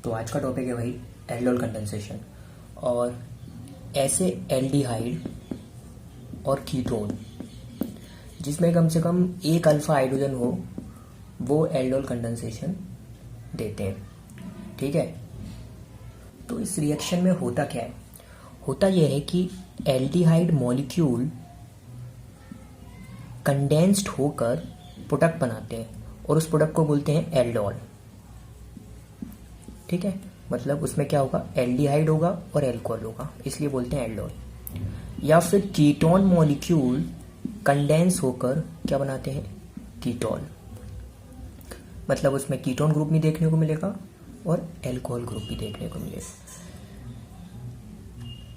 तो आज का टॉपिक है भाई एल्डोल कंडेंसेशन और ऐसे एल्डिहाइड और कीटोन जिसमें कम से कम एक अल्फा हाइड्रोजन हो वो एल्डोल कंडेंसेशन देते हैं। ठीक है, तो इस रिएक्शन में होता क्या है? होता यह है कि एल्डिहाइड मॉलिक्यूल कंडेंस्ड होकर प्रोडक्ट बनाते हैं और उस प्रोडक्ट को बोलते हैं एल्डोल। ठीक है, मतलब उसमें क्या होगा, एल्डिहाइड होगा और एल्कोहल होगा, इसलिए बोलते हैं एल्डोल। या फिर कीटोन मॉलिक्यूल कंडेंस होकर क्या बनाते हैं, कीटोल। मतलब उसमें कीटोन ग्रुप भी देखने को मिलेगा और एल्कोहल ग्रुप भी देखने को मिलेगा।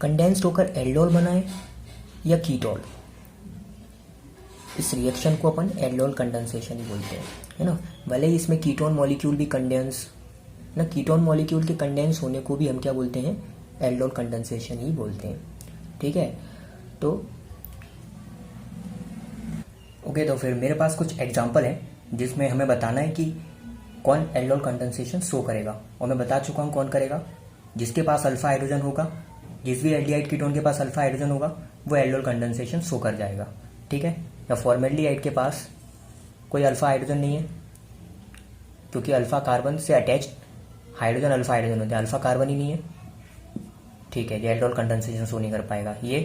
कंडेंस्ड होकर एल्डोल बनाए या कीटोल, इस रिएक्शन को अपन एल्डोल कंडेंसेशन ही बोलते हैं, है ना। भले ही इसमें कीटोन मॉलिक्यूल भी कंडेंस ना, कीटोन मॉलिक्यूल के कंडेंस होने को भी हम क्या बोलते हैं, एल्डोल कंडेंसेशन ही बोलते हैं। ठीक है, तो ओके, तो फिर मेरे पास कुछ एग्जांपल है जिसमें हमें बताना है कि कौन एल्डोल कंडेंसेशन शो करेगा। और मैं बता चुका हूँ कौन करेगा, जिसके पास अल्फा हाइड्रोजन होगा, जिस भी एल्डिहाइड कीटोन के पास अल्फा हाइड्रोजन होगा वो एल्डोल कंडेंसेशन शो कर जाएगा। ठीक है, या फॉर्मेल्डिहाइड के पास कोई अल्फा हाइड्रोजन नहीं है क्योंकि अल्फा कार्बन से अटैच्ड हाइड्रोजन अल्फा हाइड्रोजन होते हैं, अल्फा कार्बन ही नहीं है। ठीक है, ये एल्डोल कंडेंसेशन शो नहीं कर पाएगा, ये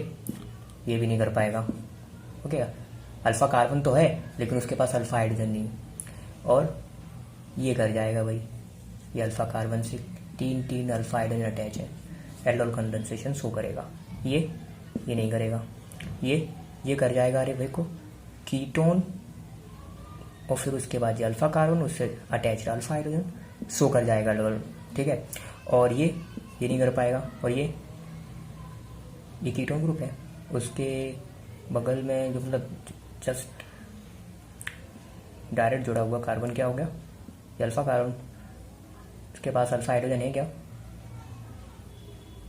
भी नहीं कर पाएगा। ओके, अल्फा कार्बन तो है लेकिन उसके पास अल्फा हाइड्रोजन नहीं है, और ये कर जाएगा भाई, ये अल्फा कार्बन से तीन अल्फा हाइड्रोजन अटैच है, एल्डोल कंडेंसेशन शो करेगा। ये नहीं करेगा, ये कर जाएगा, अरे भाई को कीटोन, और फिर उसके बाद ये अल्फा कार्बन उससे अटैच्ड अल्फा हाइड्रोजन शो कर जाएगा एल्डोल। ठीक है, और ये नहीं कर पाएगा, और ये कीटोन ग्रुप है, उसके बगल में जो मतलब जस्ट डायरेक्ट जुड़ा हुआ कार्बन क्या हो गया, ये अल्फा कार्बन, उसके पास अल्फा हाइड्रोजन है क्या?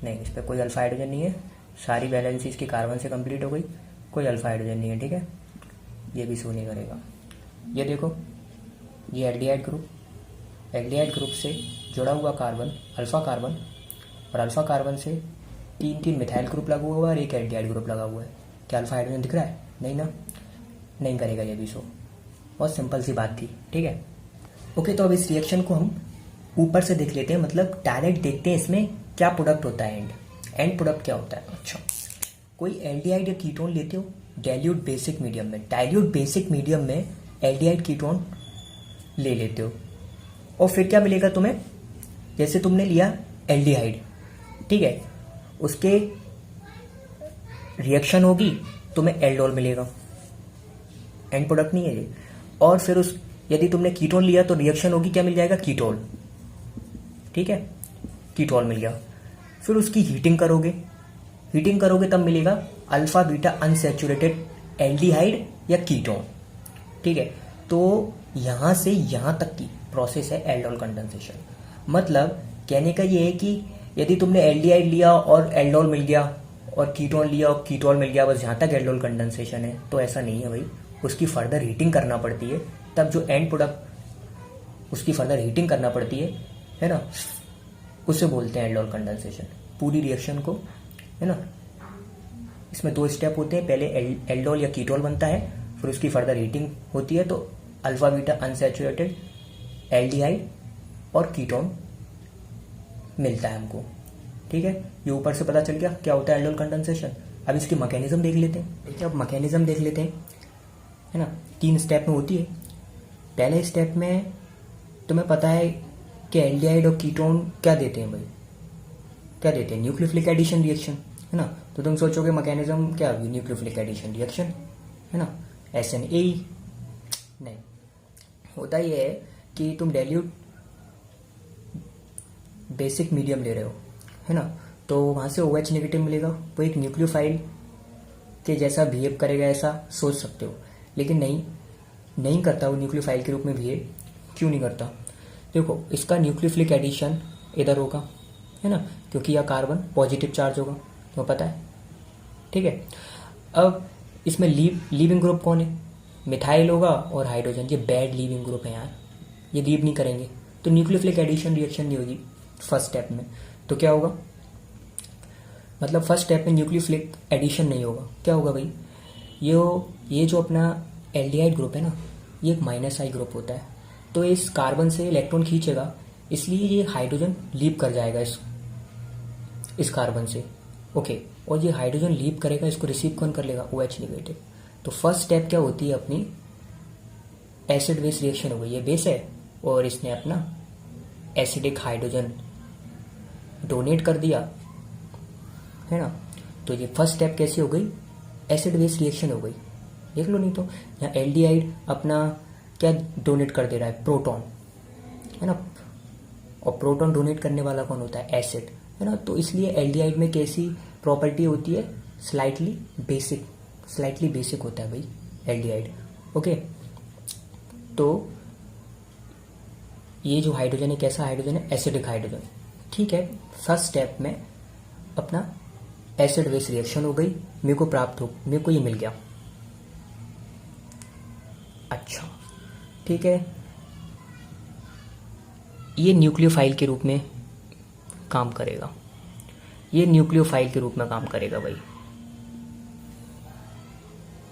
नहीं, इस पर कोई अल्फा हाइड्रोजन नहीं है, सारी वैलेंसी इसकी कार्बन से कंप्लीट हो गई, कोई अल्फा हाइड्रोजन नहीं है। ठीक है, ये भी शो नहीं करेगा। ये देखो, ये एल्डिहाइड ग्रुप से जुड़ा हुआ कार्बन अल्फा कार्बन, और अल्फा कार्बन से तीन मिथाइल ग्रुप लगा हुआ है और एक एल्डिहाइड ग्रुप लगा हुआ है। क्या अल्फा हाइड्रोजन दिख रहा है? नहीं ना, नहीं करेगा ये भी शो। बहुत सिंपल सी बात थी। ठीक है, ओके, तो अब इस रिएक्शन को हम ऊपर से देख लेते हैं, मतलब डायरेक्ट देखते हैं इसमें क्या प्रोडक्ट होता है, एंड प्रोडक्ट क्या होता है। अच्छा, कोई एल्डिहाइड या कीटोन लेते हो डाइल्यूट बेसिक मीडियम में, डाइल्यूट बेसिक मीडियम में एल्डिहाइड कीटोन ले लेते हो, और फिर क्या मिलेगा तुम्हें, जैसे तुमने लिया एल्डिहाइड, ठीक है, उसके रिएक्शन होगी तुम्हें एल्डोल मिलेगा, एंड प्रोडक्ट नहीं है ये। और फिर यदि तुमने कीटोन लिया तो रिएक्शन होगी, क्या मिल जाएगा, कीटोल। ठीक है, कीटोल मिल गया। फिर उसकी हीटिंग करोगे तब मिलेगा अल्फा बीटा अनसैचुरेटेड एल्डिहाइड या कीटोन। ठीक है, तो यहां से यहां तक की प्रोसेस है एल्डोल कंडेंसेशन। मतलब कहने का ये है कि यदि तुमने एल्डिहाइड लिया और एल्डोल मिल गया, और कीटोन लिया और कीटोल मिल गया, बस जहां तक एल्डोल कंडेंसेशन है, तो ऐसा नहीं है भाई, उसकी फर्दर हीटिंग करना पड़ती है, तब जो एंड प्रोडक्ट उसकी फर्दर हीटिंग करना पड़ती है ना, उसे बोलते हैं एल्डोल कंडेंसेशन। पूरी रिएक्शन को, है ना, इसमें 2 स्टेप होते हैं, पहले एल्डोल या कीटोल बनता है, फिर उसकी फर्दर हीटिंग होती है, तो अल्फा बीटा अनसैचुरेटेड एल्डिहाइड और कीटोन मिलता है हमको। ठीक है, ये ऊपर से पता चल गया क्या होता है एल्डोल कंडेंसेशन। अब इसकी मैकेनिज्म देख लेते हैं। देखिए, अब मैकेनिज्म देख लेते हैं, है ना। 3 स्टेप में होती है। पहले स्टेप में तुम्हें पता है कि एल्डिहाइड और कीटोन क्या देते हैं भाई, क्या देते हैं, न्यूक्लियोफिलिक एडिशन रिएक्शन, है ना। तो तुम सोचोगे मैकेनिज्म क्या होगी, न्यूक्लियोफिलिक एडिशन रिएक्शन, है ना, SNAE। नहीं, होता ये है कि तुम डाइल्यूट बेसिक मीडियम ले रहे हो, है ना, तो वहां से OH नेगेटिव मिलेगा, वो एक न्यूक्लियोफाइल के जैसा बिहेव करेगा, ऐसा सोच सकते हो, लेकिन नहीं करता वो न्यूक्लियोफाइल के रूप में बिहेव। क्यों नहीं करता? देखो, इसका न्यूक्लियोफिलिक एडिशन इधर होगा, है ना, क्योंकि यह कार्बन पॉजिटिव चार्ज होगा, तो पता है। ठीक है, अब इसमें लीविंग ग्रुप कौन है, मिथाइल होगा और हाइड्रोजन, ये बैड लीविंग ग्रुप है यार, ये लीव नहीं करेंगे, तो न्यूक्लियोफिलिक एडिशन रिएक्शन नहीं होगी। फर्स्ट स्टेप में, तो क्या होगा, मतलब फर्स्ट स्टेप में न्यूक्लियोफिलिक एडिशन नहीं होगा। क्या होगा भाई, ये जो अपना एल्डिहाइड ग्रुप है ना, ये एक माइनस आई ग्रुप होता है, तो इस कार्बन से इलेक्ट्रॉन खींचेगा, इसलिए ये हाइड्रोजन लीप कर जाएगा इस कार्बन से। ओके, और ये हाइड्रोजन लीप करेगा, इसको रिसीव कौन कर लेगा, OH नेगेटिव। तो फर्स्ट स्टेप क्या होती है अपनी, एसिड बेस रिएक्शन हो गई। ये बेस है और इसने अपना एसिडिक हाइड्रोजन डोनेट कर दिया, है ना। तो ये फर्स्ट स्टेप कैसी हो गई, एसिड बेस रिएक्शन हो गई। देख लो, नहीं तो यहाँ एल्डिहाइड अपना क्या डोनेट कर दे रहा है, प्रोटॉन, है ना, और प्रोटॉन डोनेट करने वाला कौन होता है, एसिड, है ना। तो इसलिए एल्डिहाइड में कैसी प्रॉपर्टी होती है, स्लाइटली बेसिक होता है भाई एल्डिहाइड। ओके, तो ये जो हाइड्रोजन है कैसा हाइड्रोजन है, एसिडिक हाइड्रोजन। ठीक है, फर्स्ट स्टेप में अपना एसिड बेस रिएक्शन हो गई, मेरे को ये मिल गया। अच्छा, ठीक है, ये न्यूक्लियोफाइल के रूप में काम करेगा, भाई।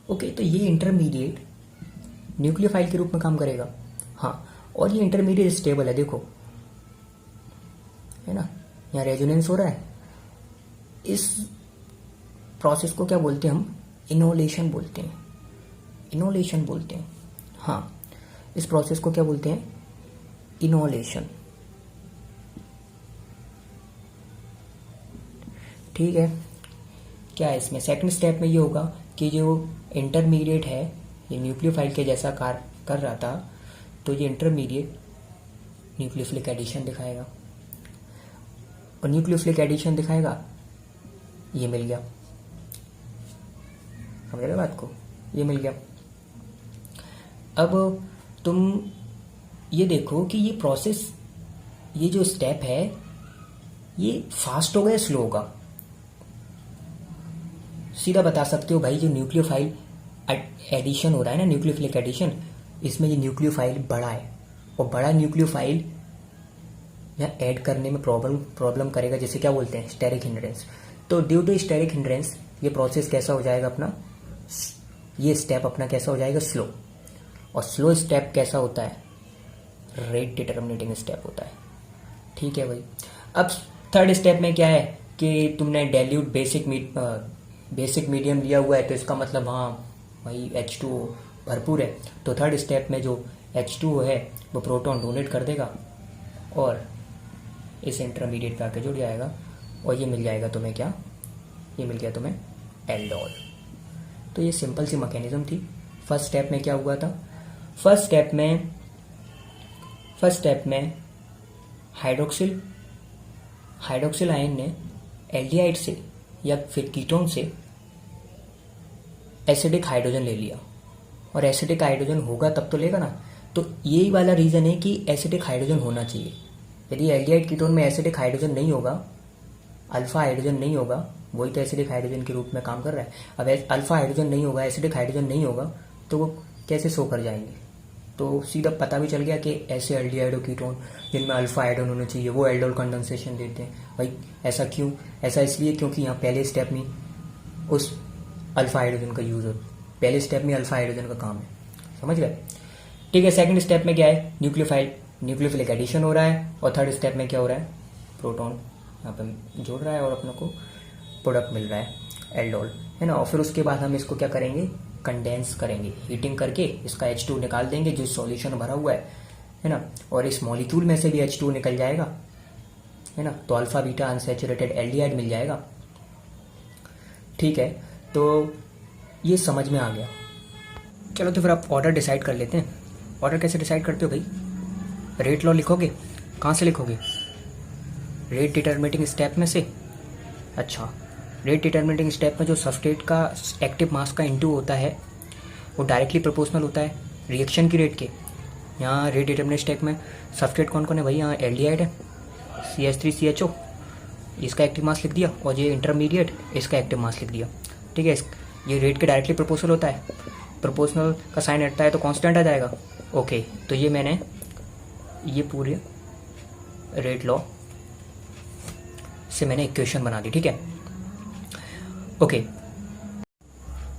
ओके, तो ये इंटरमीडिएट न्यूक्लियोफाइल के रूप में काम करेगा। हाँ, और ये इंटरमीडिएट स्टेबल है, देखो, है ना, यहाँ रेजोनेंस हो रहा है। इस प्रोसेस को क्या बोलते हैं हम, इनोलेशन बोलते हैं। हाँ, इस प्रोसेस को क्या बोलते हैं, इनोलेशन। ठीक है, क्या है इसमें, सेकंड स्टेप में ये होगा कि जो इंटरमीडिएट है, ये न्यूक्लियोफाइल के जैसा कार्य कर रहा था, तो ये इंटरमीडिएट न्यूक्लियोफिलिक एडिशन दिखाएगा, और न्यूक्लियोफिलिक एडिशन दिखाएगा, ये मिल गया, समझ रहे बात को, ये मिल गया। अब तुम ये देखो कि ये प्रोसेस, ये जो स्टेप है, ये फास्ट होगा या स्लो होगा, सीधा बता सकते हो भाई। जो न्यूक्लियोफाइल एडिशन हो रहा है ना, न्यूक्लियोफिलिक एडिशन, इसमें ये न्यूक्लियोफाइल बड़ा है, और बड़ा न्यूक्लियोफाइल यहाँ ऐड करने में प्रॉब्लम करेगा, जैसे क्या बोलते हैं, स्टेरिक हिंड्रेंस। तो ड्यू टू स्टेरिक हिंड्रेंस ये प्रोसेस कैसा हो जाएगा अपना, ये स्टेप अपना कैसा हो जाएगा, स्लो। और स्लो स्टेप कैसा होता है, रेट डिटर्मिनेटिंग स्टेप होता है। ठीक है भाई। अब थर्ड स्टेप में क्या है कि तुमने डाइल्यूट बेसिक मीडियम लिया हुआ है, तो इसका मतलब हाँ भाई H2O भरपूर है। तो थर्ड स्टेप में जो H2O है वो प्रोटॉन डोनेट कर देगा और इस इंटरमीडिएट पे आके जुड़ जाएगा, और ये मिल जाएगा तुम्हें क्या, ये मिल गया तुम्हें एल्डोल। तो ये सिंपल सी मैकेनिज्म थी। फर्स्ट स्टेप में क्या हुआ था, फर्स्ट स्टेप में हाइड्रोक्सिल आयन ने एल्डिहाइड से या फिर कीटोन से एसिडिक हाइड्रोजन ले लिया, और एसिडिक हाइड्रोजन होगा तब तो लेगा ना। तो यही वाला रीजन है कि एसिडिक हाइड्रोजन होना चाहिए। यदि एल्डिहाइड कीटोन में एसिडिक हाइड्रोजन नहीं होगा, अल्फा हाइड्रोजन नहीं होगा, वही तो एसिडिक हाइड्रोजन के रूप में काम कर रहा है। अब अल्फा हाइड्रोजन नहीं होगा, एसिडिक हाइड्रोजन नहीं होगा, तो वो कैसे शो कर जाएंगे। तो सीधा पता भी चल गया कि ऐसे एल्डिहाइड कीटोन जिनमें अल्फा हाइड्रोजन होना चाहिए वो एल्डोल कंडेंसेशन देते हैं। भाई ऐसा क्यों, ऐसा इसलिए क्योंकि यहाँ पहले स्टेप में उस अल्फा हाइड्रोजन का यूज होता है, पहले स्टेप में अल्फा हाइड्रोजन का काम है, समझ गए। ठीक है, सेकंड स्टेप में क्या है, न्यूक्लियोफिलिक एडिशन हो रहा है, और थर्ड स्टेप में क्या हो रहा है, प्रोटॉन यहाँ पे जोड़ रहा है और अपने को प्रोडक्ट मिल रहा है एल्डोल, है ना। और फिर उसके बाद हम इसको क्या करेंगे, कंडेंस करेंगे, हीटिंग करके इसका H2 निकाल देंगे जो सॉल्यूशन भरा हुआ है ना, और इस मॉलिक्यूल में से भी H2 निकल जाएगा, है ना। तो अल्फा बीटा अनसैचुरेटेड एल्डिहाइड मिल जाएगा। ठीक है, तो ये समझ में आ गया। चलो तो फिर आप ऑर्डर डिसाइड कर लेते हैं। ऑर्डर कैसे डिसाइड करते हो भाई, रेट लॉ लिखोगे, कहाँ से लिखोगे, रेट डिटरमिनेटिंग स्टेप में से। अच्छा, रेट डिटरमिनेटिंग स्टेप में जो सबस्ट्रेट का एक्टिव मास का इनटू होता है वो डायरेक्टली प्रोपोर्शनल होता है रिएक्शन की रेट के। यहाँ रेट डिटरमिनेट स्टेप में सबस्ट्रेट कौन कौन है भाई, यहाँ एल्डिहाइड है CH3CHO, इसका एक्टिव मास लिख दिया, और ये इंटरमीडिएट इसका एक्टिव मास लिख दिया। ठीक है, ये रेट के डायरेक्टली प्रोपोर्शनल होता है, प्रोपोर्शनल का साइन हटता है तो कांस्टेंट आ जाएगा। ओके, तो ये मैंने ये पूरे रेट लॉ से मैंने इक्वेशन बना दी, ठीक है। ओके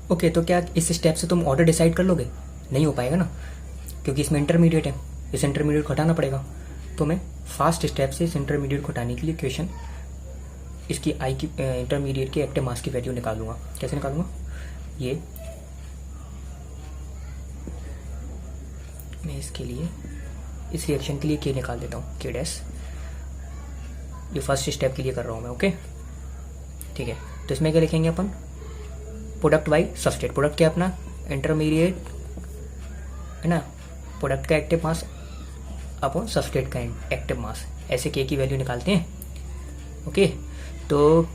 ओके, तो क्या इस स्टेप से तुम ऑर्डर डिसाइड कर लोगे? नहीं हो पाएगा ना, क्योंकि इसमें इंटरमीडिएट है, इस इंटरमीडिएट को हटाना पड़ेगा। तो मैं फास्ट स्टेप से इस इंटरमीडिएट को हटाने के लिए इक्वेशन इसकी आई की इंटरमीडिएट की एक्टिव मास की वैल्यू निकालूंगा। कैसे निकालूंगा? ये मैं इसके लिए इस रिएक्शन के लिए के निकाल देता हूँ, के डैश। ये फर्स्ट स्टेप के लिए कर रहा हूँ मैं, ओके ठीक है। तो इसमें क्या लिखेंगे अपन? Product by substrate. प्रोडक्ट क्या अपना इंटरमीडिएट है ना, प्रोडक्ट का एक्टिव मास अपॉन सबस्ट्रेट का एक्टिव मास, ऐसे के की वैल्यू निकालते हैं, ओके। तो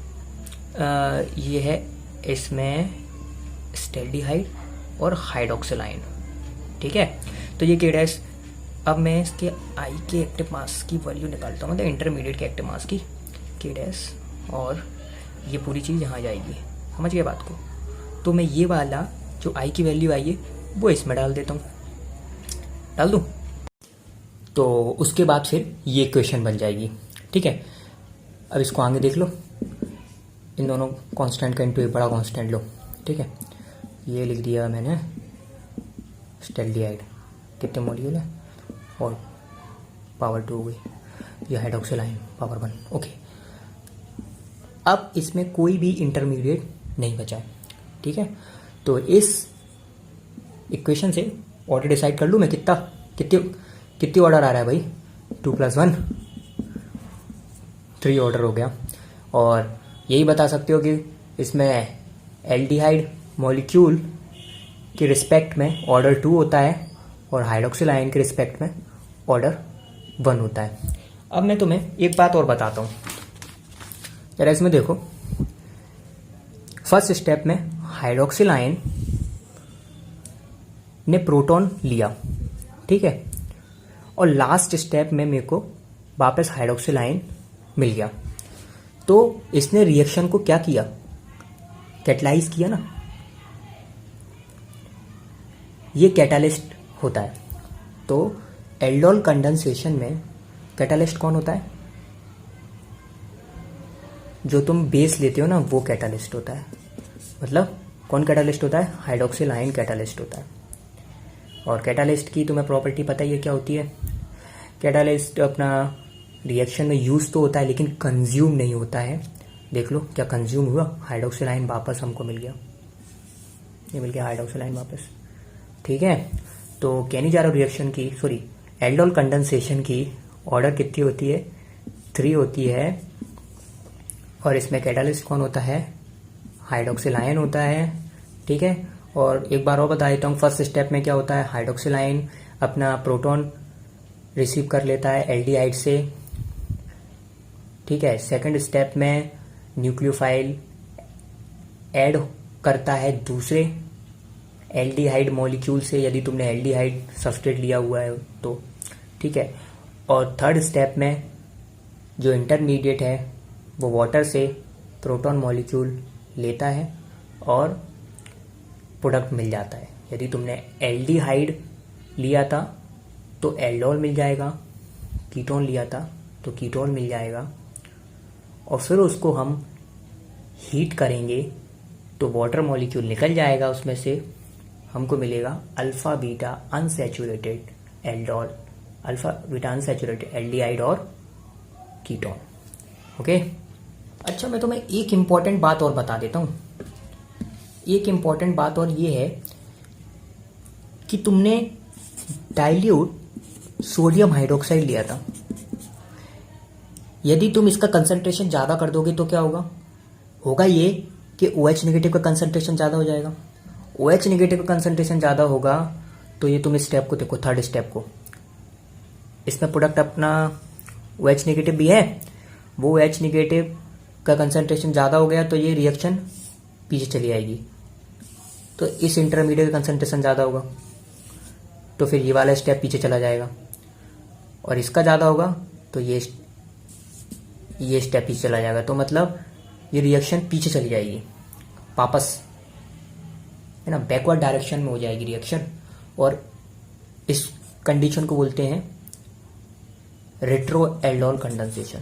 ये है इसमें स्टेल्डिहाइड और हाइड्रोक्सिलाइन, ठीक है। तो ये के डैश, अब मैं इसके आई के एक्टिव मास की वैल्यू निकालता हूँ, मतलब इंटरमीडिएट के एक्टिव मास की, के डैश, और ये पूरी चीज़ यहाँ जाएगी, समझ गए बात को। तो मैं ये वाला जो आई की वैल्यू आई है वो इसमें डाल देता हूँ, डाल दूँ। तो उसके बाद फिर ये इक्वेशन बन जाएगी, ठीक है। अब इसको आगे देख लो, इन दोनों कांस्टेंट का इनटू एक बड़ा कांस्टेंट लो, ठीक है। ये लिख दिया मैंने स्टेल्डिहाइड, कितने मॉलिक्यूल है, और पावर 2 हो गई, ये हाइड्रोक्सिलाइन पावर 1, ओके। अब इसमें कोई भी इंटरमीडिएट नहीं बचा है, ठीक है। तो इस इक्वेशन से ऑर्डर डिसाइड कर लूँ मैं, कितनी ऑर्डर आ रहा है भाई? 2 + 1 3 ऑर्डर हो गया। और यही बता सकते हो कि इसमें एल्डिहाइड मॉलिक्यूल के रिस्पेक्ट में ऑर्डर 2 होता है और हाइड्रोक्सिल आयन के रिस्पेक्ट में ऑर्डर 1 होता है। अब मैं तुम्हें एक बात और बताता हूँ, जरा इसमें देखो। फर्स्ट स्टेप में हाइड्रोक्सिल आयन ने प्रोटॉन लिया, ठीक है, और लास्ट स्टेप में मेरे को वापस हाइड्रोक्सिल आयन मिल गया। तो इसने रिएक्शन को क्या किया? कैटलाइज किया ना, ये कैटालिस्ट होता है। तो एल्डोल कंडेंसेशन में कैटालिस्ट कौन होता है? जो तुम बेस लेते हो ना, वो कैटालिस्ट होता है। मतलब कौन कैटालिस्ट होता है? हाइड्रोक्सिल आयन कैटालिस्ट होता है। और कैटालिस्ट की तुम्हें प्रॉपर्टी पता ही है क्या होती है? कैटालिस्ट अपना रिएक्शन में यूज तो होता है लेकिन कंज्यूम नहीं होता है। देख लो क्या कंज्यूम हुआ, हाइड्रोक्सिल आयन वापस हमको मिल गया, ये मिल गया हाइड्रोक्सिल आयन वापस, ठीक है। तो कहने जा रहा हूँ रिएक्शन की, सॉरी एल्डोल कंडेंसेशन की ऑर्डर कितनी होती है? 3 होती है। और इसमें कैटालिस्ट कौन होता है? हाइड्रोक्सिल आयन होता है, ठीक है। और एक बार और बता देता हूँ, फर्स्ट स्टेप में क्या होता है? हाइड्रोक्सिल आयन अपना प्रोटॉन रिसीव कर लेता है एल्डिहाइड से, ठीक है। सेकंड स्टेप में न्यूक्लियोफाइल ऐड करता है दूसरे एल्डिहाइड मॉलिक्यूल से, यदि तुमने एल्डिहाइड सबस्ट्रेट लिया हुआ है तो, ठीक है। और थर्ड स्टेप में जो इंटरमीडिएट है वो वाटर से प्रोटॉन मॉलिक्यूल लेता है और प्रोडक्ट मिल जाता है। यदि तुमने एल्डिहाइड लिया था तो एल्डोल मिल जाएगा, कीटोन लिया था तो कीटोन मिल जाएगा, और फिर उसको हम हीट करेंगे तो वाटर मॉलिक्यूल निकल जाएगा, उसमें से हमको मिलेगा alpha beta unsaturated aldol, alpha beta unsaturated aldehyde और कीटोन, ओके। अच्छा, मैं तुम्हें एक इम्पॉर्टेंट बात और बता देता हूँ। एक इम्पॉर्टेंट बात और ये है कि तुमने डाइल्यूट सोडियम हाइड्रोक्साइड लिया था, यदि तुम इसका कंसंट्रेशन ज़्यादा कर दोगे तो क्या होगा? होगा ये कि OH नेगेटिव का कंसंट्रेशन ज़्यादा हो जाएगा। OH नेगेटिव का कंसंट्रेशन ज़्यादा होगा तो ये तुम इस स्टेप को देखो, थर्ड स्टेप को, इसमें प्रोडक्ट अपना OH नेगेटिव भी है, वो OH नेगेटिव का कंसंट्रेशन ज़्यादा हो गया तो ये रिएक्शन पीछे चली आएगी। तो इस इंटरमीडिएट का कंसंट्रेशन ज़्यादा होगा तो फिर ये वाला स्टेप पीछे चला जाएगा, और इसका ज़्यादा होगा तो ये स्टेप पीछे चला जाएगा। तो मतलब ये रिएक्शन पीछे चली जाएगी वापस, है ना, बैकवर्ड डायरेक्शन में हो जाएगी रिएक्शन, और इस कंडीशन को बोलते हैं रेट्रो एल्डोल कंडेंसेशन,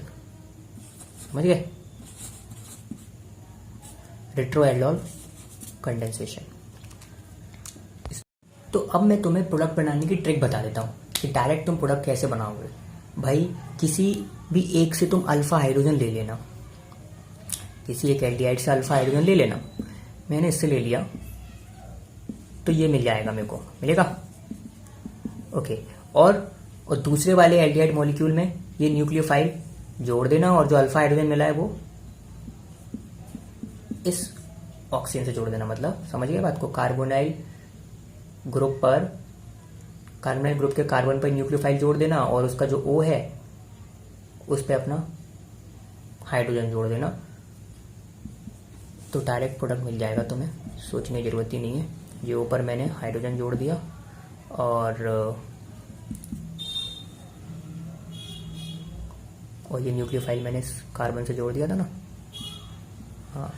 समझ गए? Retro aldol condensation. तो अब मैं तुम्हें प्रोडक्ट बनाने की ट्रिक बता देता हूँ कि डायरेक्ट तुम प्रोडक्ट कैसे बनाओगे। भाई किसी भी एक से तुम अल्फा हाइड्रोजन ले लेना, किसी एक एल्डिहाइड से अल्फा हाइड्रोजन ले लेना। मैंने इससे ले लिया तो ये मिल जाएगा, मेरे को मिलेगा। ओके, और दूसरे वाले एल्डिहाइड मॉलिक्यूल में ये न्यूक्लियोफाइल जोड़ देना, और जो अल्फा हाइड्रोजन मिला है वो इस ऑक्सीजन से जोड़ देना। मतलब समझ गए बात को। कार्बोनाइल ग्रुप पर, कार्बोनाइल ग्रुप के कार्बन पर न्यूक्लियोफाइल जोड़ देना, और उसका जो O है उस पर अपना हाइड्रोजन जोड़ देना, तो डायरेक्ट प्रोडक्ट मिल जाएगा। तुम्हें सोचने की जरूरत ही नहीं है। ये ऊपर मैंने हाइड्रोजन जोड़ दिया और ये न्यूक्लियोफाइल मैंने इस कार्बन से जोड़ दिया था ना। हाँ,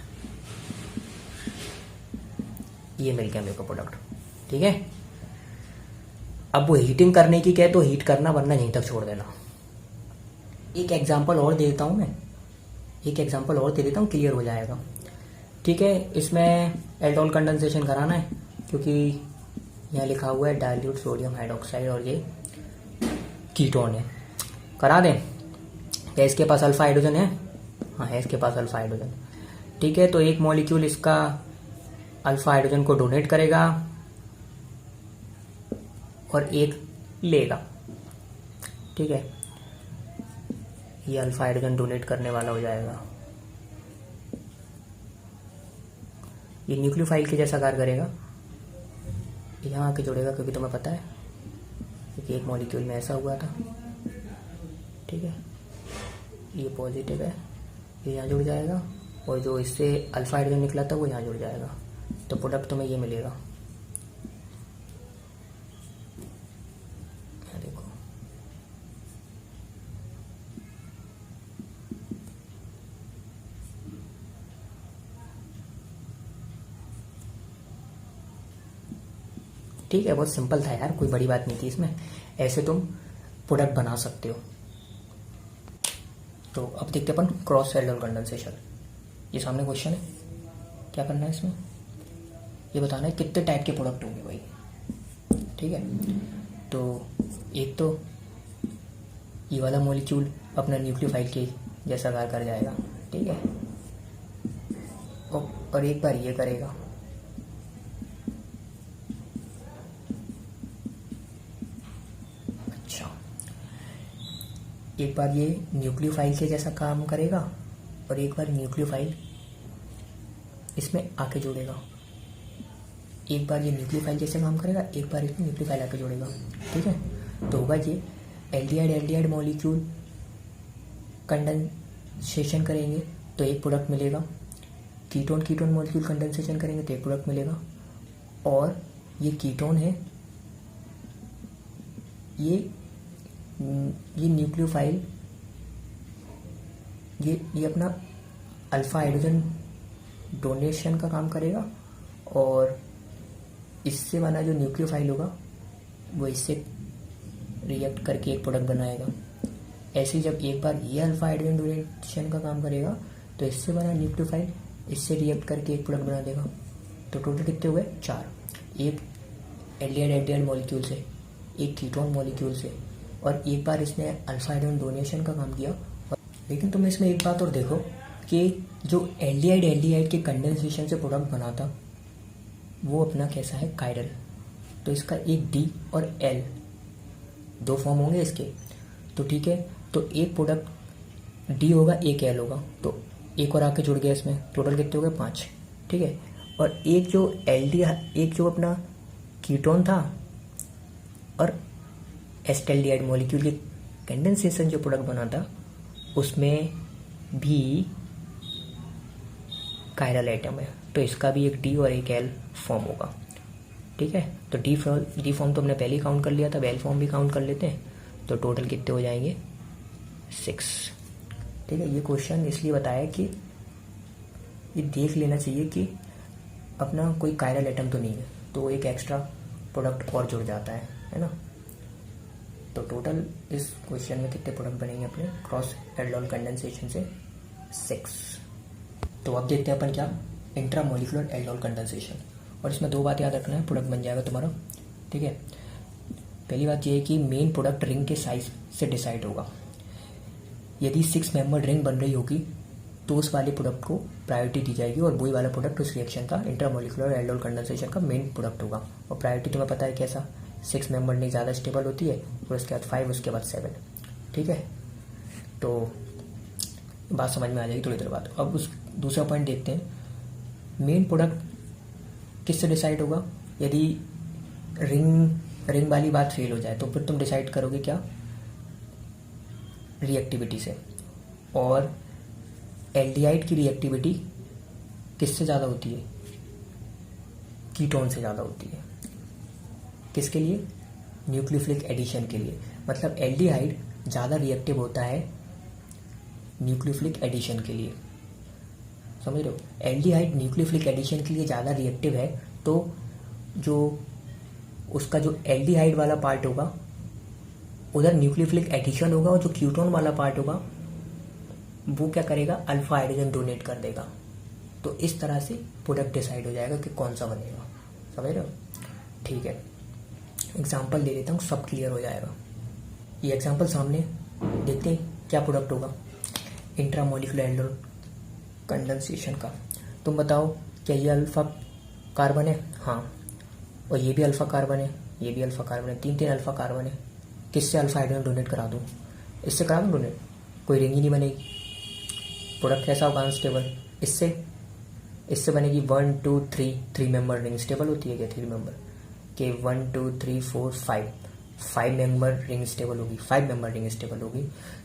ये मिल गया मेरे को प्रोडक्ट। ठीक है, अब वो हीटिंग करने की क्या, तो हीट करना, वरना यहीं तक छोड़ देना। एक एग्जांपल और दे देता हूँ मैं, एक एग्जांपल और दे देता हूँ, क्लियर हो जाएगा। ठीक है, इसमें एल्डोल कंडेंसेशन कराना है, क्योंकि यहाँ लिखा हुआ है डाइल्यूट सोडियम हाइड्रोक्साइड और ये कीटोन है। करा दें क्या? इसके पास अल्फा हाइड्रोजन है? हाँ है, इसके पास अल्फा हाइड्रोजन। ठीक है, तो एक मॉलिक्यूल इसका अल्फा हाइड्रोजन को डोनेट करेगा और एक लेगा। ठीक है, ये अल्फा हाइड्रोजन डोनेट करने वाला हो जाएगा, ये न्यूक्लियोफाइल के जैसा कार्य करेगा, यहाँ आके जुड़ेगा, क्योंकि तुम्हें पता है क्योंकि एक मॉलिक्यूल में ऐसा हुआ था। ठीक है, ये पॉजिटिव है, ये यहाँ जुड़ जाएगा, और जो इससे अल्फा हाइड्रोजन निकला था वो यहाँ जुड़ जाएगा, तो प्रोडक्ट तुम्हें ये मिलेगा। देखो, ठीक है, बहुत सिंपल था यार, कोई बड़ी बात नहीं थी इसमें। ऐसे तुम प्रोडक्ट बना सकते हो। तो अब देखते अपन क्रॉस एल्डोल कंडेंसेशन। ये सामने क्वेश्चन है, क्या करना है इसमें, ये बताना है कितने टाइप के प्रोडक्ट होंगे भाई। ठीक है, तो एक तो ये वाला मॉलिक्यूल अपना न्यूक्लियोफाइल के जैसा कार्य कर जाएगा। ठीक है, और एक बार ये करेगा, एक बार ये न्यूक्लियोफाइल के जैसा काम करेगा, और एक बार न्यूक्लियोफाइल इसमें आके जुड़ेगा। एक बार ये न्यूक्लियोफाइल जैसे काम करेगा, एक बार इसमें न्यूक्लियोफाइल आके जुड़ेगा। ठीक है, तो होगा ये एल्डिहाइड मॉलिक्यूल कंडेंसेशन करेंगे तो एक प्रोडक्ट मिलेगा, कीटोन मॉलिक्यूल कंडेंसेशन करेंगे तो एक प्रोडक्ट मिलेगा, और ये कीटोन है, ये न्यूक्लियोफाइल ये अपना अल्फा हाइड्रोजन डोनेशन का काम करेगा, और इससे बना जो न्यूक्लियोफाइल होगा वो इससे रिएक्ट करके एक प्रोडक्ट बनाएगा। ऐसे जब एक बार ये अल्फा हाइड्रोजन डोनेशन का काम करेगा तो इससे बना न्यूक्लियोफाइल इससे रिएक्ट करके एक प्रोडक्ट बना देगा। तो टोटल कितने हुए? 4। एक एल्डिहाइड मॉलिक्यूल से, एक कीटोन मॉलिक्यूल से, और एक बार इसने अल्फा हाइड्रोजन डोनेशन का काम किया। लेकिन तुम इसमें एक बात और देखो कि जो एल्डिहाइड के कंडेंसेशन से प्रोडक्ट बना था वो अपना कैसा है, कायरल। तो इसका एक डी और एल 2 फॉर्म होंगे इसके। तो ठीक है, तो एक प्रोडक्ट डी होगा, एक एल होगा, तो एक और आके जुड़ गया इसमें, टोटल कितने हो गए? 5। ठीक है, और एक जो अपना कीटोन था और एस्टेल्डिहाइड मॉलिक्यूल के कंडेंसेशन जो प्रोडक्ट बना था उसमें भी कायरल एटम है, तो इसका भी एक डी और एक एल फॉर्म होगा। ठीक है, तो डी फॉर्म तो हमने पहले ही काउंट कर लिया था, एल फॉर्म भी काउंट कर लेते हैं, तो टोटल कितने हो जाएंगे? 6। ठीक है, ये क्वेश्चन इसलिए बताया कि ये देख लेना चाहिए कि अपना कोई कायरल एटम तो नहीं है, तो एक एक्स्ट्रा प्रोडक्ट और जुड़ जाता है ना। तो टोटल इस क्वेश्चन में कितने प्रोडक्ट बनेंगे अपने क्रॉस एल्डोल कंडेंसेशन से? 6। तो अब देखते हैं अपन क्या इंट्रामोलिकुलर एल्डोल कंडेंसेशन। और इसमें दो बात याद रखना है, प्रोडक्ट बन जाएगा तुम्हारा। ठीक है, पहली बात ये है कि मेन प्रोडक्ट रिंग के साइज से डिसाइड होगा। यदि 6 मेंबर रिंग बन रही होगी तो उस वाले प्रोडक्ट को प्रायोरिटी दी जाएगी, और वही वाला प्रोडक्ट उस रिएक्शन का इंट्रामोलिकुलर एल्डोल कंडेंसेशन का मेन प्रोडक्ट होगा। और प्रायोरिटी तुम्हें पता है कैसा, 6 मेंबर रिंग ज़्यादा स्टेबल होती है, और उसके बाद 5, उसके बाद 7। ठीक है, तो बात समझ में आ जाएगी थोड़ी देर बाद। अब उस दूसरा पॉइंट देखते हैं, मेन प्रोडक्ट किससे डिसाइड होगा। यदि रिंग वाली बात फेल हो जाए तो फिर तुम डिसाइड करोगे क्या, रिएक्टिविटी से। और एल्डिहाइड की रिएक्टिविटी किससे ज़्यादा होती है, कीटोन से ज़्यादा होती है। किसके लिए, न्यूक्लियोफिलिक एडिशन के लिए। मतलब एल्डिहाइड ज़्यादा रिएक्टिव होता है न्यूक्लियोफिलिक एडिशन के लिए, समझ रहे हो। एल्डिहाइड न्यूक्लियोफिलिक एडिशन के लिए ज़्यादा रिएक्टिव है, तो जो उसका जो एल्डिहाइड वाला पार्ट होगा उधर न्यूक्लियोफिलिक एडिशन होगा, और जो कीटोन वाला पार्ट होगा वो क्या करेगा, अल्फा हाइड्रोजन डोनेट कर देगा। तो इस तरह से प्रोडक्ट डिसाइड हो जाएगा कि कौन सा बनेगा, समझ रहे हो। ठीक है, एग्जाम्पल ले लेता हूँ, सब क्लियर हो जाएगा। ये एग्जाम्पल सामने देखते हैं क्या प्रोडक्ट होगा इंट्रामोलिकुलर एल्डोल कंडेंसेशन का। तुम बताओ, क्या ये अल्फा कार्बन है, हाँ, और ये भी अल्फा कार्बन है, ये भी अल्फा कार्बन है, 3 अल्फा कार्बन है। किससे अल्फा हाइड्रोजन डोनेट करा दूँ, इससे करा दूँ डोनेट, कोई रिंग ही नहीं बनेगी, प्रोडक्ट कैसा होगा, अनस्टेबल। इससे बनेगी 1 2 3 मेंबर रिंग स्टेबल होती है क्या, 3 मेंबर के 1 2 3 4 5 मेंबर रिंग स्टेबल होगी, 5 मेंबर रिंग स्टेबल होगी।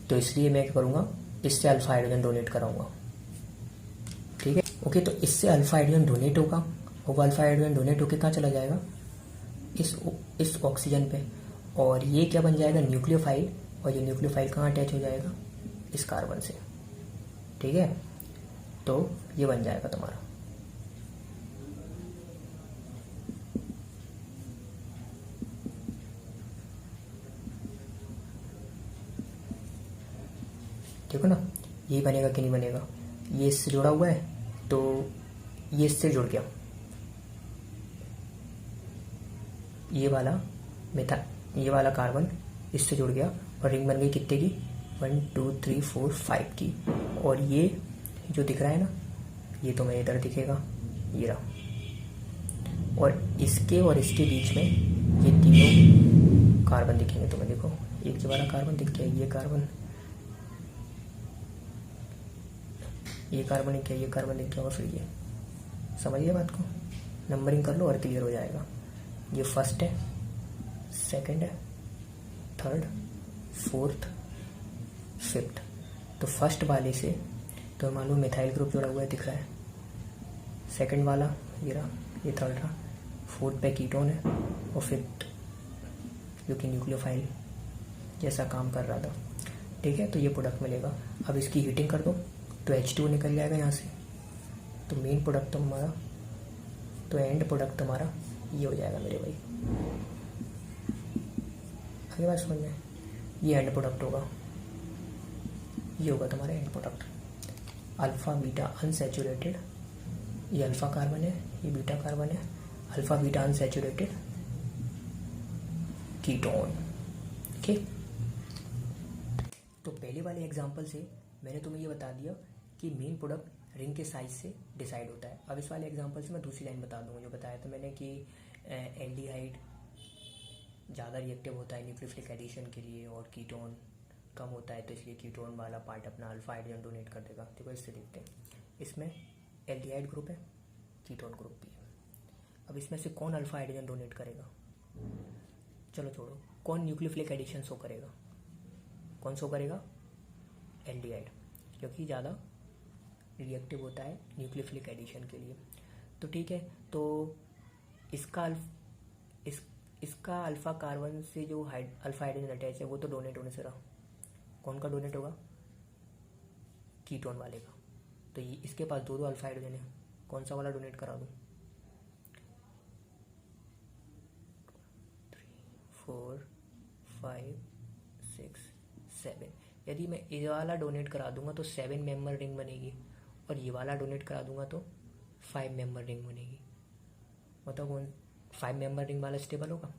तो इसलिए मैं क्या करूँगा, इससे अल्फा हाइड्रोजन डोनेट कराऊंगा। ठीक है, ओके, तो इससे अल्फा हाइड्रोजन डोनेट होगा, और वो अल्फा हाइड्रोजन डोनेट होकर कहाँ चला जाएगा, इस ऑक्सीजन पे। और ये क्या बन जाएगा, न्यूक्लियोफाइल, और ये न्यूक्लियोफाइल कहाँ अटैच हो जाएगा, इस कार्बन से। ठीक है, तो ये बन जाएगा तुम्हारा। देखो ना, ये बनेगा कि नहीं बनेगा, ये इससे जुड़ा हुआ है तो ये इससे जुड़ गया, ये वाला कार्बन इससे जुड़ गया, और रिंग बन गई कितने की, 1 2 3 4 5 की। और ये जो दिख रहा है ना, ये तुम्हें इधर दिखेगा, ये रहा। और इसके बीच में ये तीनों कार्बन दिखेंगे तुम्हें। देखो, एक जो वाला कार्बन दिख गया, ये कार्बन, ये कार्बन क्या, ये कार्बन दिख गया, और फिर ये, समझिए बात को, नंबरिंग कर लो और क्लियर हो जाएगा। ये फर्स्ट है, सेकंड है, थर्ड, फोर्थ, फिफ्थ। तो फर्स्ट वाले से तो मालूम मिथाइल ग्रुप जुड़ा हुआ है, दिख रहा है। सेकंड वाला ये रहा, ये थर्ड रहा, फोर्थ पे कीटोन है, और फिफ्थ जो कि न्यूक्लियोफाइल जैसा काम कर रहा था। ठीक है, तो ये प्रोडक्ट मिलेगा। अब इसकी हीटिंग कर दो तो H2 निकल जाएगा यहाँ से। तो मेन प्रोडक्ट तुम्हारा, तो एंड प्रोडक्ट तुम्हारा ये हो जाएगा मेरे भाई। आगे बात समझ में, ये एंड प्रोडक्ट होगा, ये होगा तुम्हारा and product. Alpha beta unsaturated, ये अल्फा कार्बन है, ये बीटा कार्बन है, alpha beta unsaturated ketone. Okay, तो पहले वाले एग्जांपल से मैंने तुम्हें ये बता दिया कि मेन प्रोडक्ट रिंग के साइज से डिसाइड होता है। अब इस वाले एग्जांपल से मैं दूसरी लाइन बता दूंगा। जो बताया था मैंने कि एल्डिहाइड ज़्यादा रिएक्टिव होता है न्यूक्लियोफिलिक एडिशन के लिए, और कीटोन कम होता है, तो इसलिए कीटोन वाला पार्ट अपना अल्फा हाइड्रोजन डोनेट कर देगा। देखो इससे देखते हैं, इसमें एल्डिहाइड ग्रुप है, कीटोन ग्रुप भी है। अब इसमें से कौन अल्फा हाइड्रोजन डोनेट करेगा, चलो छोड़ो, कौन न्यूक्लियोफिलिक एडिशन शो करेगा, कौन शो करेगा, एल्डिहाइड, क्योंकि ज़्यादा रिएक्टिव होता है न्यूक्लियोफिलिक एडिशन के लिए। तो ठीक है, तो इसका अल्फा कार्बन से जो अल्फा हाइड्रोजन अटैच है वो तो डोनेट होने से रहा। कौन का डोनेट होगा, कीटोन वाले का। तो ये इसके पास दो अल्फा हाइड्रोजन है, कौन सा वाला डोनेट करा दूँ, 4 5 6 7। यदि मैं ये वाला डोनेट करा दूंगा तो 7 मेंबर रिंग बनेगी, और ये वाला डोनेट करा दूंगा तो 5 मेंबर रिंग बनेगी। मतलब कौन 5 मेंबर रिंग वाला स्टेबल होगा।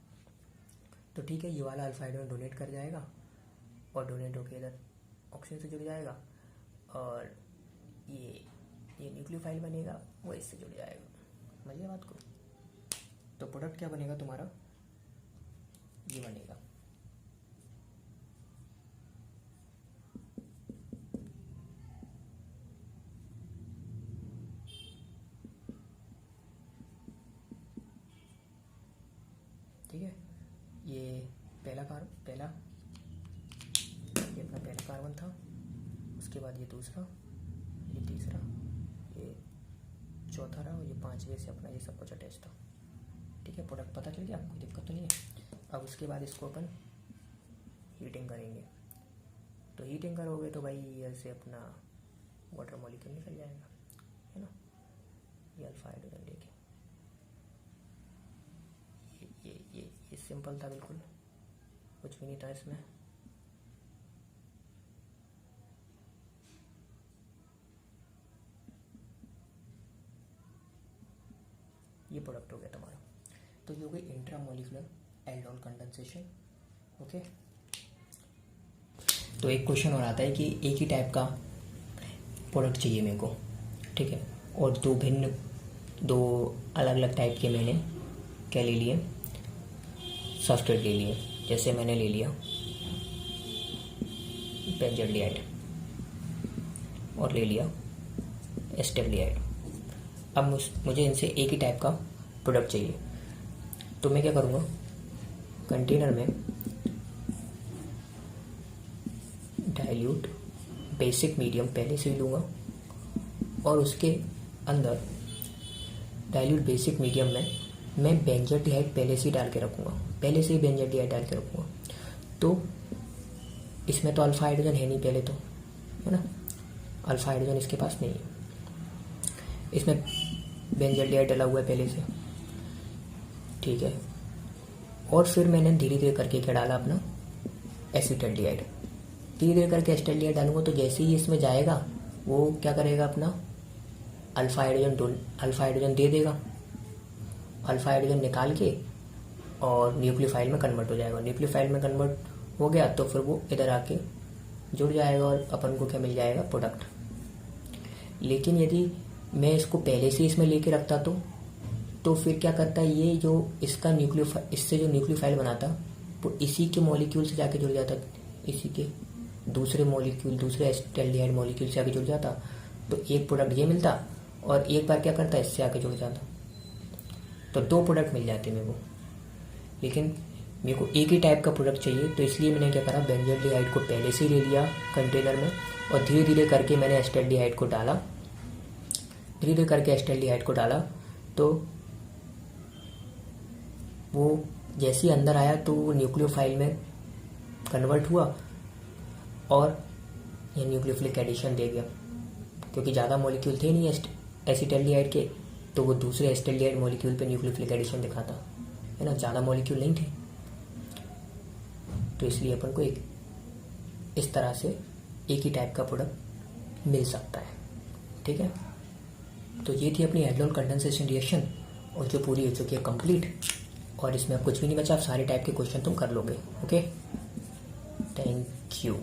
तो ठीक है, ये वाला अल्फा हाइड्रोजन डोनेट कर जाएगा और डोनेट होकर इधर ऑक्सीजन से जुड़ जाएगा, और ये न्यूक्लियोफाइल बनेगा, वो इससे जुड़ जाएगा। समझिए बात को। तो प्रोडक्ट क्या बनेगा तुम्हारा, ये बनेगा। ठीक है, ये पहला ये अपना पहला कार्बन था, उसके बाद ये दूसरा, ये तीसरा, ये चौथा रहा, और ये पांचवे से अपना ये सब कुछ अटैच था। ठीक है, प्रोडक्ट पता चल गया, कोई दिक्कत तो नहीं है। अब उसके बाद इसको अपन हीटिंग करेंगे। तो हीटिंग करोगे तो भाई ऐसे अपना वाटर मॉलिक्यूल निकल जाएगा, है ना। ये अल्फा हाइड्रोजन देखिए, ये सिंपल था बिल्कुल, कुछ भी नहीं था इसमें। ये प्रोडक्ट हो गया तुम्हारा। तो ये हो गई intra molecular aldol condensation. Okay, तो एक क्वेश्चन और आता है कि एक ही टाइप का प्रोडक्ट चाहिए मेरे को, ठीक है, और दो अलग अलग टाइप के मैंने क्या ले लिए, सब्सट्रेट ले लिए। जैसे मैंने ले लिया बेंजोल्डिहाइड और ले लिया एस्टेल्डिहाइड। अब मुझे इनसे एक ही टाइप का प्रोडक्ट चाहिए, तो मैं क्या करूँगा, कंटेनर में डाइल्यूट बेसिक मीडियम पहले से ही लूँगा, और उसके अंदर डाइल्यूट बेसिक मीडियम में मैं बेंजोल्डिहाइड पहले से ही डाल के रखूँगा, तो इसमें तो अल्फा हाइड्रोजन है नहीं पहले तो, है ना, अल्फा हाइड्रोजन इसके पास नहीं है, इसमें बेंजोल्डिहाइड डाला हुआ है पहले से, ठीक है। और फिर मैंने धीरे धीरे करके क्या डाला, अपना एसिटल्डिहाइड। धीरे धीरे करके एसिटल्डिहाइड डालूंगा, तो जैसे ही इसमें जाएगा वो क्या करेगा, अपना अल्फा हाइड्रोजन दे देगा, अल्फा हाइड्रोजन निकाल के और न्यूक्लियोफाइल में कन्वर्ट हो जाएगा। न्यूक्लियोफाइल में कन्वर्ट हो गया तो फिर वो इधर आके जुड़ जाएगा और अपन को क्या मिल जाएगा, प्रोडक्ट। लेकिन यदि मैं इसको पहले से इसमें लेके रखता तो फिर क्या करता है, ये जो इसका इससे जो न्यूक्लियोफाइल बनाता वो इसी के मॉलिक्यूल से जाके जुड़ जाता, इसी के दूसरे एसिटल्डिहाइड मॉलिक्यूल से आके जुड़ जाता, तो एक प्रोडक्ट ये मिलता, और एक बार क्या करता, इससे आके जुड़ जाता, तो 2 प्रोडक्ट मिल जाते मेरे को। लेकिन मेरे को एक ही टाइप का प्रोडक्ट चाहिए, तो इसलिए मैंने क्या करा, बेंजोल्डिहाइड को पहले से ले लिया कंटेनर में, और धीरे धीरे करके मैंने एसिटल्डिहाइड को डाला, तो वो जैसे ही अंदर आया तो वो न्यूक्लियोफाइल में कन्वर्ट हुआ और ये न्यूक्लियोफिलिक एडिशन दे गया, क्योंकि ज़्यादा मॉलिक्यूल थे नहीं एसिटल्डिहाइड के, तो वो दूसरे एसिटल्डिहाइड मॉलिक्यूल पे न्यूक्लियोफिलिक एडिशन दिखाता, है ना, ज़्यादा मॉलिक्यूल नहीं थे, तो इसलिए अपन को इस तरह से एक ही टाइप का प्रोडक्ट मिल सकता है। ठीक है, तो ये थी अपनी एल्डोल कंडेंसेशन रिएक्शन, और जो पूरी हो चुकी है कंप्लीट, और इसमें अब कुछ भी नहीं बचा, अब सारे टाइप के क्वेश्चन तुम कर लोगे। Okay, thank you.